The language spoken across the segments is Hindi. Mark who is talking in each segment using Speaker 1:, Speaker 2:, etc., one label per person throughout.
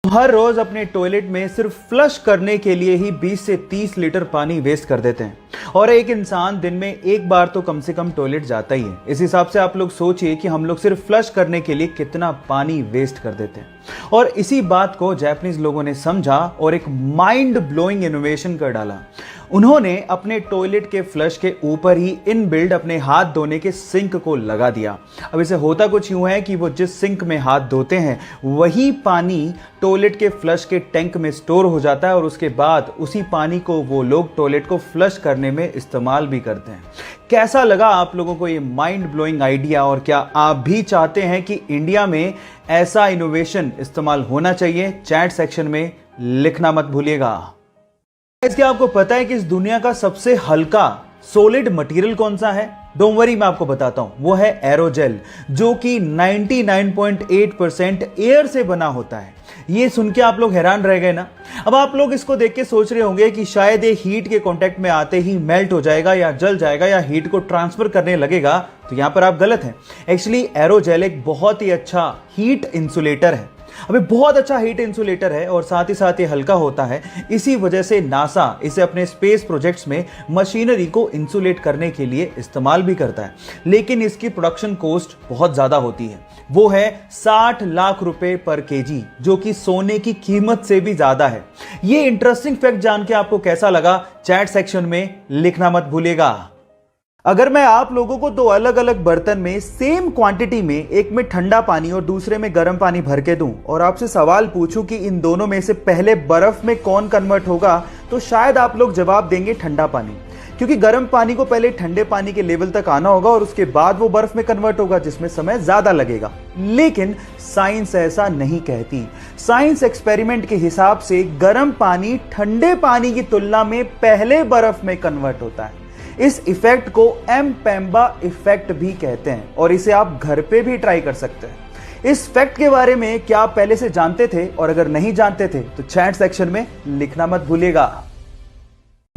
Speaker 1: हर रोज अपने टॉयलेट में सिर्फ फ्लश करने के लिए ही 20 से 30 लीटर पानी वेस्ट कर देते हैं और एक इंसान दिन में एक बार तो कम से कम टॉयलेट जाता ही है। इस हिसाब से आप लोग सोचिए कि हम लोग सिर्फ फ्लश करने के लिए कितना पानी वेस्ट कर देते हैं। और इसी बात को जापानीज लोगों ने समझा और एक माइंड ब्लोइंग इनोवेशन कर डाला। उन्होंने अपने टॉयलेट के फ्लश के ऊपर ही इनबिल्ड अपने हाथ धोने के सिंक को लगा दिया। अब इसे होता कुछ यूं है कि वो जिस सिंक में हाथ धोते हैं वही पानी टॉयलेट के फ्लश के टैंक में स्टोर हो जाता है और उसके बाद उसी पानी को वो लोग टॉयलेट को फ्लश करने में इस्तेमाल भी करते हैं। कैसा लगा आप लोगों को ये माइंड ब्लोइंग आइडिया? और क्या आप भी चाहते हैं कि इंडिया में ऐसा इनोवेशन इस्तेमाल होना चाहिए? चैट सेक्शन में लिखना मत भूलिएगा। क्या आपको पता है कि इस दुनिया का सबसे हल्का सॉलिड मटेरियल कौन सा है? डोंट वरी, मैं आपको बताता हूं। वो है एरोजेल, जो कि 99.8% एयर से बना होता है। ये सुन के आप लोग हैरान रह गए ना? अब आप लोग इसको देख के सोच रहे होंगे कि शायद ये हीट के कांटेक्ट में आते ही मेल्ट हो जाएगा या जल जाएगा या हीट को ट्रांसफर करने लगेगा। तो यहां पर आप गलत हैं। एक्चुअली एरोजेल एक बहुत ही अच्छा हीट इंसुलेटर है। अबे बहुत अच्छा हीट इंसुलेटर है और साथ ही साथ ये हल्का होता है। इसी वजह से नासा इसे अपने स्पेस प्रोजेक्ट्स में मशीनरी को इंसुलेट करने के लिए इस्तेमाल भी करता है। लेकिन इसकी प्रोडक्शन कॉस्ट बहुत ज्यादा होती है। वो है 60 लाख रुपए पर केजी, जो कि सोने की कीमत से भी ज्यादा है। ये इंटरेस्टिंग फैक्ट जान के आपको कैसा लगा? चैट सेक्शन में लिखना मत भूलिएगा। अगर मैं आप लोगों को दो अलग अलग बर्तन में सेम क्वांटिटी में, एक में ठंडा पानी और दूसरे में गर्म पानी भर के दूं और आपसे सवाल पूछूं कि इन दोनों में से पहले बर्फ में कौन कन्वर्ट होगा, तो शायद आप लोग जवाब देंगे ठंडा पानी, क्योंकि गर्म पानी को पहले ठंडे पानी के लेवल तक आना होगा और उसके बाद वो बर्फ में कन्वर्ट होगा, जिसमें समय ज्यादा लगेगा। लेकिन साइंस ऐसा नहीं कहती। साइंस एक्सपेरिमेंट के हिसाब से गर्म पानी ठंडे पानी की तुलना में पहले बर्फ में कन्वर्ट होता है। इस इफेक्ट को एम्पेम्बा इफेक्ट भी कहते हैं और इसे आप घर पे भी ट्राई कर सकते हैं। इस फैक्ट के बारे में क्या आप पहले से जानते थे? और अगर नहीं जानते थे तो चैट सेक्शन में लिखना मत भूलिएगा।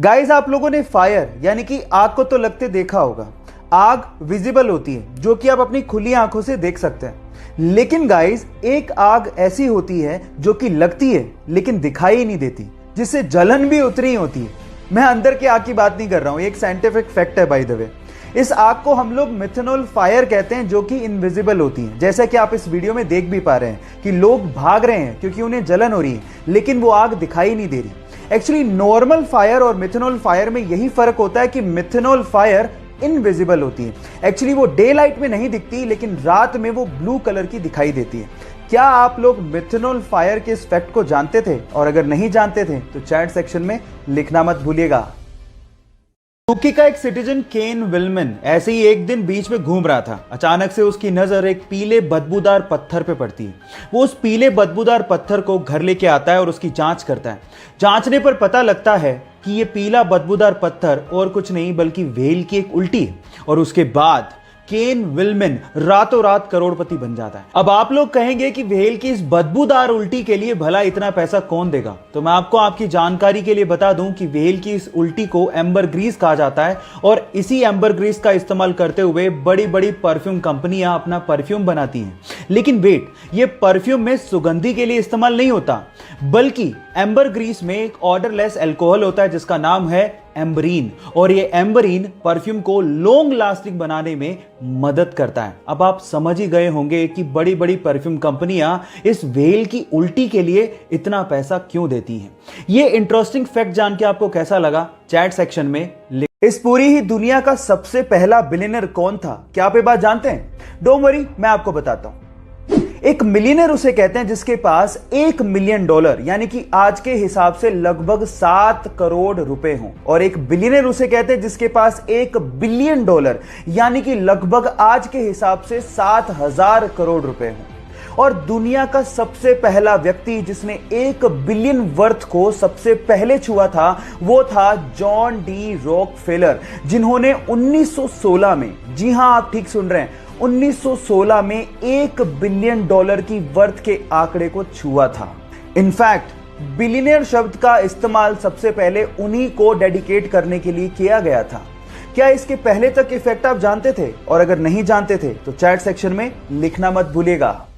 Speaker 1: गाइस, आप लोगों ने फायर यानी कि आग को तो लगते देखा होगा। आग विजिबल होती है, जो कि आप अपनी खुली आंखों से देख सकते हैं। लेकिन गाइस, एक आग ऐसी होती है जो कि लगती है लेकिन दिखाई नहीं देती, जिससे जलन भी उतनी होती है। मैं अंदर की आग की बात नहीं कर रहा हूं, एक साइंटिफिक फैक्ट है बाय द वे। इस आग को हम लोग मिथेनॉल फायर कहते हैं, जो कि इनविजिबल होती है। जैसा कि आप इस वीडियो में देख भी पा रहे हैं कि लोग भाग रहे हैं क्योंकि उन्हें जलन हो रही है, लेकिन वो आग दिखाई नहीं दे रही। एक्चुअली नॉर्मल फायर और मिथेनॉल फायर में यही फर्क होता है कि मिथेनॉल फायर इनविजिबल होती है। एक्चुअली वो डे लाइट में नहीं दिखती, लेकिन रात में वो ब्लू कलर की दिखाई देती है। क्या आप लोग मिथेनॉल फायर के इस फैक्ट को जानते थे? और अगर नहीं जानते थे तो चैट सेक्शन में लिखना मत भूलिएगा। यूके का एक सिटीजन केन विलमन ऐसे ही एक दिन बीच में घूम रहा था। अचानक से उसकी नजर एक पीले बदबूदार पत्थर पे पड़ती है। वो उस पीले बदबूदार पत्थर को घर लेके आता है और उसकी जांच करता है। जांचने पर पता लगता है कि ये पीला बदबूदार पत्थर और कुछ नहीं बल्कि व्हेल की एक उल्टी है। और उसके बाद केन विलमन रातों रात करोड़पति बन जाता है। अब आप लोग कहेंगे कि व्हेल की इस बदबूदार उल्टी के लिए भला इतना पैसा कौन देगा? तो मैं आपको आपकी जानकारी के लिए बता दूं कि व्हेल की इस उल्टी को एम्बर ग्रीस कहा जाता है और इसी एम्बर ग्रीस का इस्तेमाल करते हुए बड़ी बड़ी परफ्यूम कंपनियां अपना परफ्यूम बनाती हैं। लेकिन वेट, ये परफ्यूम में सुगंधी के लिए इस्तेमाल नहीं होता, बल्कि एम्बर ग्रीस में एक ऑर्डरलेस अल्कोहल होता है जिसका नाम है एम्बरीन। और ये एम्बरीन परफ्यूम को लॉन्ग लास्टिंग बनाने में मदद करता है। अब आप समझ ही गए होंगे कि बड़ी बड़ी परफ्यूम कंपनियां इस व्हेल की उल्टी के लिए इतना पैसा क्यों देती हैं। ये इंटरेस्टिंग फैक्ट जान के आपको कैसा लगा? चैट सेक्शन में इस पूरी ही दुनिया का सबसे पहला बिलियनर कौन था? क्या आप ये बात जानते हैं? डोंट वरी, मैं आपको बताता हूं। एक मिलियनर उसे कहते हैं जिसके पास $1 मिलियन यानी कि आज के हिसाब से लगभग 7 करोड़ रुपए हों। और एक बिलियनर उसे कहते हैं जिसके पास $1 बिलियन यानी कि लगभग आज के हिसाब से 7,000 करोड़ रुपए हों। और दुनिया का सबसे पहला व्यक्ति जिसने 1 बिलियन वर्थ को सबसे पहले छुआ था, वो था जॉन डी रॉकफेलर, जिन्होंने 1916 में, जी हां आप ठीक सुन रहे हैं, 1916 में $1 बिलियन की वर्थ के आंकड़े को छुआ था। इनफैक्ट बिलियनियर शब्द का इस्तेमाल सबसे पहले उन्हीं को डेडिकेट करने के लिए किया गया था। क्या इसके पहले तक इफेक्ट आप जानते थे? और अगर नहीं जानते थे तो चैट सेक्शन में लिखना मत भूलिएगा।